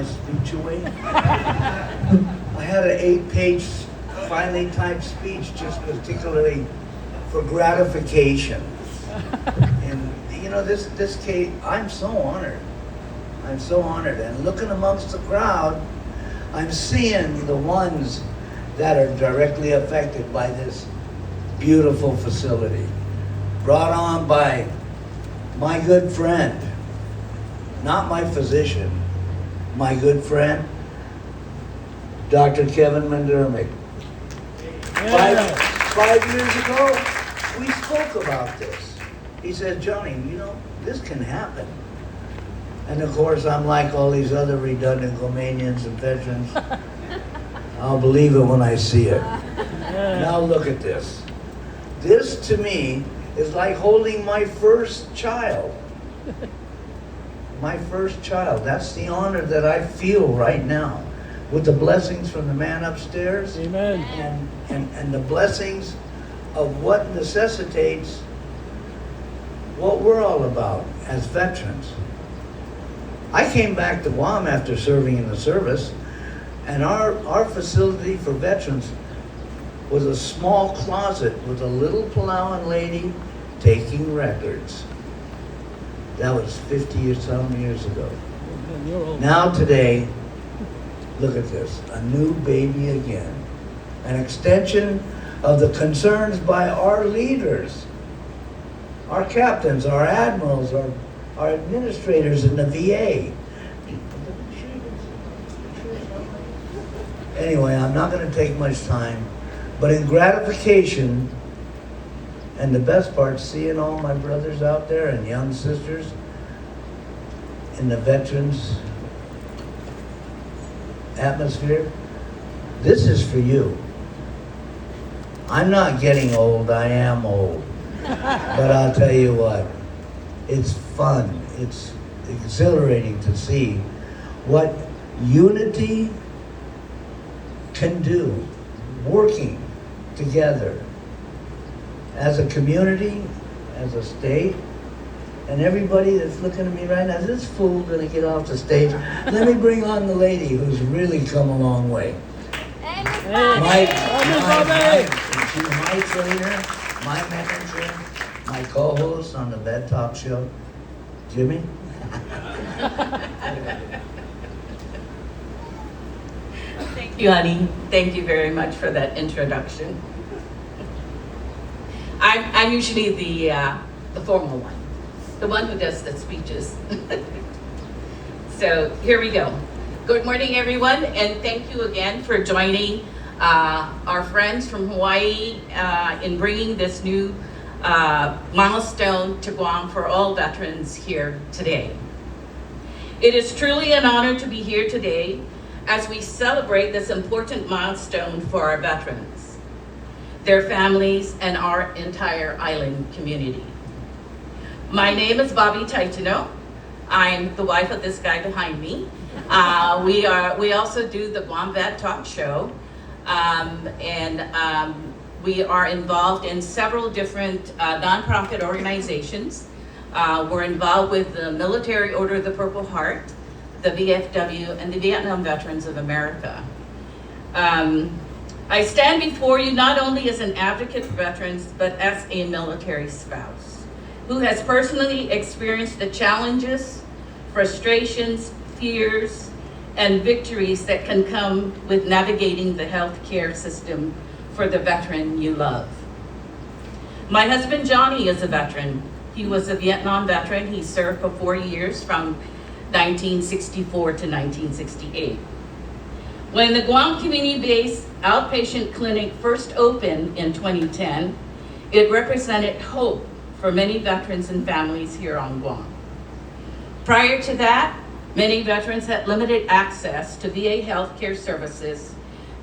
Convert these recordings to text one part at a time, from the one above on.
my speech away. I had an 8-page, finely typed speech just particularly for gratification. And you know, this case, I'm so honored. I'm so honored. And looking amongst the crowd, I'm seeing the ones that are directly affected by this beautiful facility. Brought on by my good friend, not my physician, my good friend, Dr. Kevin McDermott. Yeah. Five years ago, we spoke about this. He said, Johnny, you know, this can happen. And of course, I'm like all these other redundant Romanians and veterans. I'll believe it when I see it. Now look at this. This, to me, is like holding my first child. My first child. That's the honor that I feel right now. With the blessings from the man upstairs. Amen. And the blessings of what necessitates what we're all about as veterans. I came back to Guam after serving in the service, and our facility for veterans was a small closet with a little Palauan lady taking records. That was 50 or some years ago. Now today, look at this, a new baby again. An extension of the concerns by our leaders, our captains, our admirals, our administrators in the VA. Anyway, I'm not going to take much time, but in gratification, and the best part, seeing all my brothers out there and young sisters in the veterans atmosphere, this is for you. I'm not getting old, I am old. But I'll tell you what, it's fun, it's exhilarating to see what unity can do, working together as a community, as a state, and everybody that's looking at me right now, is this fool gonna get off the stage? Let me bring on the lady who's really come a long way. My trainer, my manager, my co-host on the Vet Talk Show, Jimmy. Thank you, honey. Thank you very much for that introduction. I'm usually the formal one, the one who does the speeches. So here we go. Good morning, everyone, and thank you again for joining our friends from Hawaii in bringing this new milestone to Guam for all veterans here today. It is truly an honor to be here today as we celebrate this important milestone for our veterans, their families, and our entire island community. My name is Bobby Taitino. I'm the wife of this guy behind me. We also do the Guam Vet Talk Show, we are involved in several different nonprofit organizations. We're involved with the Military Order of the Purple Heart, the VFW, and the Vietnam Veterans of America. I stand before you not only as an advocate for veterans, but as a military spouse who has personally experienced the challenges, frustrations, fears, and victories that can come with navigating the healthcare system for the veteran you love. My husband Johnny is a veteran. He was a Vietnam veteran. He served for 4 years from 1964 to 1968. When the Guam community-based outpatient clinic first opened in 2010, it represented hope for many veterans and families here on Guam. Prior to that, many veterans had limited access to VA healthcare services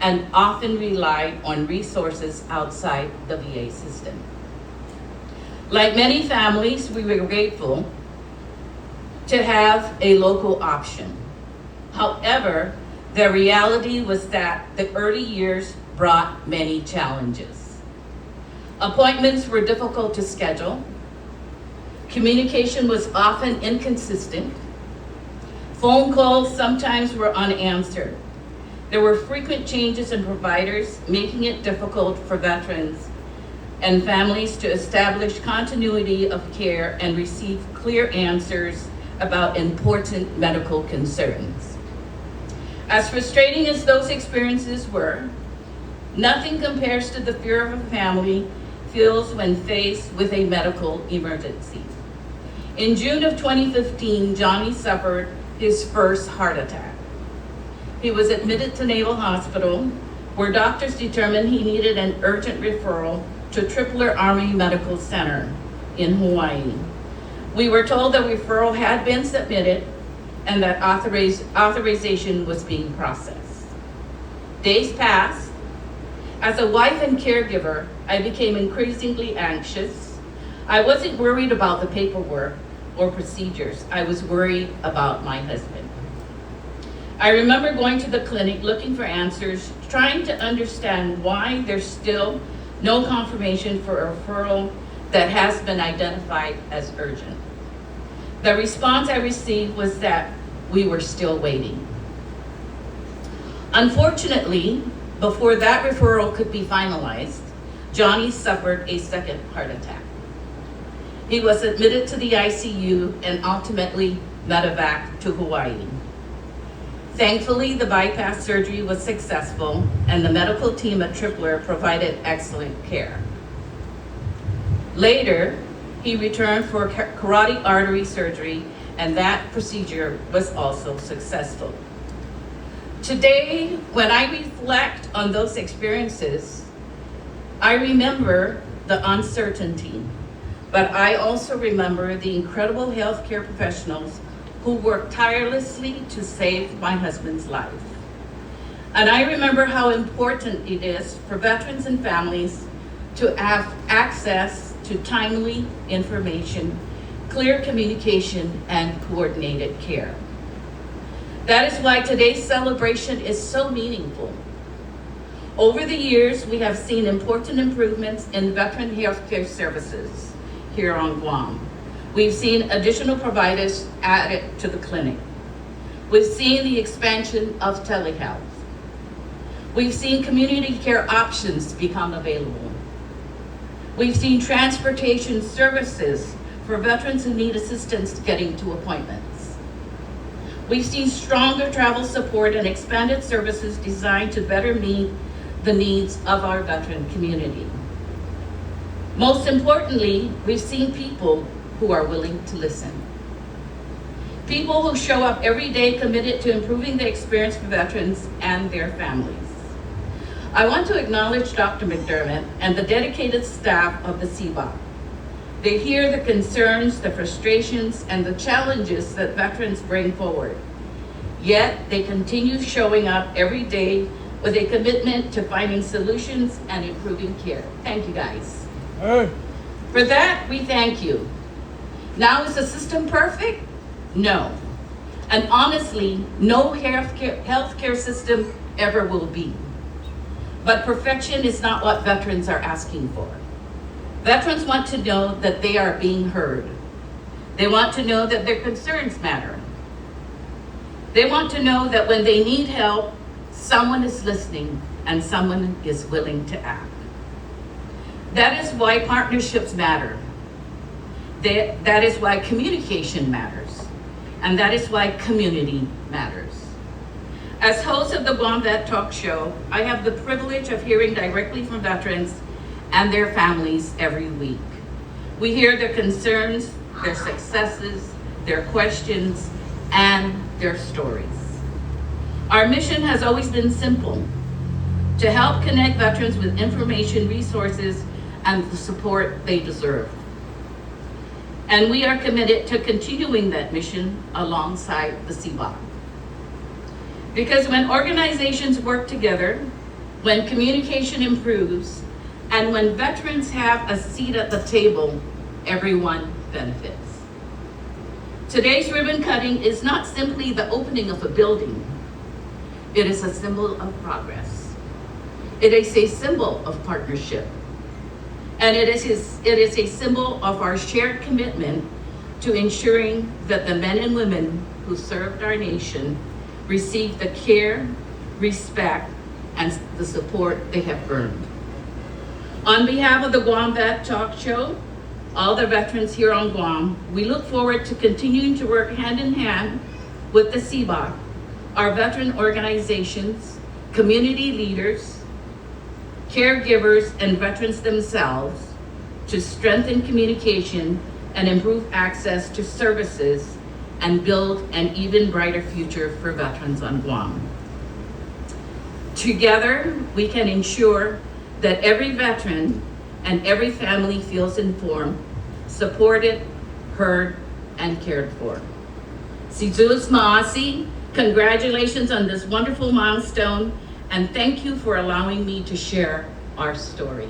and often relied on resources outside the VA system. Like many families, we were grateful to have a local option. However, the reality was that the early years brought many challenges. Appointments were difficult to schedule. Communication was often inconsistent. Phone calls sometimes were unanswered. There were frequent changes in providers, making it difficult for veterans and families to establish continuity of care and receive clear answers about important medical concerns. As frustrating as those experiences were, nothing compares to the fear of a family feels when faced with a medical emergency. In June of 2015, Johnny suffered his first heart attack. He was admitted to Naval Hospital, where doctors determined he needed an urgent referral to Tripler Army Medical Center in Hawaii. We were told the referral had been submitted and that authorization was being processed. Days passed. As a wife and caregiver, I became increasingly anxious. I wasn't worried about the paperwork or procedures. I was worried about my husband. I remember going to the clinic looking for answers, trying to understand why there's still no confirmation for a referral that has been identified as urgent. The response I received was that we were still waiting. Unfortunately, before that referral could be finalized, Johnny suffered a second heart attack. He was admitted to the ICU and ultimately medevac to Hawaii. Thankfully, the bypass surgery was successful and the medical team at Tripler provided excellent care. Later, he returned for carotid artery surgery and that procedure was also successful. Today, when I reflect on those experiences, I remember the uncertainty, but I also remember the incredible healthcare professionals who worked tirelessly to save my husband's life. And I remember how important it is for veterans and families to have access to timely information, clear communication, and coordinated care. That is why today's celebration is so meaningful. Over the years, we have seen important improvements in veteran healthcare services here on Guam. We've seen additional providers added to the clinic. We've seen the expansion of telehealth. We've seen community care options become available. We've seen transportation services for veterans who need assistance getting to appointments. We've seen stronger travel support and expanded services designed to better meet the needs of our veteran community. Most importantly, we've seen people who are willing to listen. People who show up every day committed to improving the experience for veterans and their families. I want to acknowledge Dr. McDermott and the dedicated staff of the CBOC. They hear the concerns, the frustrations, and the challenges that veterans bring forward. Yet they continue showing up every day with a commitment to finding solutions and improving care. Thank you, guys. Hey. For that, we thank you. Now, is the system perfect? No. And honestly, no healthcare system ever will be. But perfection is not what veterans are asking for. Veterans want to know that they are being heard. They want to know that their concerns matter. They want to know that when they need help, someone is listening and someone is willing to act. That is why partnerships matter. That is why communication matters. And that is why community matters. As host of the Guam Vet Talk Show, I have the privilege of hearing directly from veterans and their families every week. We hear their concerns, their successes, their questions, and their stories. Our mission has always been simple: to help connect veterans with information, resources, and the support they deserve. And we are committed to continuing that mission alongside the CBOC. Because when organizations work together, when communication improves, and when veterans have a seat at the table, everyone benefits. Today's ribbon cutting is not simply the opening of a building. It is a symbol of progress. It is a symbol of partnership. And it is a symbol of our shared commitment to ensuring that the men and women who served our nation receive the care, respect, and the support they have earned. On behalf of the Guam Vet Talk Show, all the veterans here on Guam, we look forward to continuing to work hand in hand with the CBOC, our veteran organizations, community leaders, caregivers, and veterans themselves to strengthen communication and improve access to services and build an even brighter future for veterans on Guam. Together, we can ensure that every veteran and every family feels informed, supported, heard, and cared for. Sizus Maasi, congratulations on this wonderful milestone, and thank you for allowing me to share our story.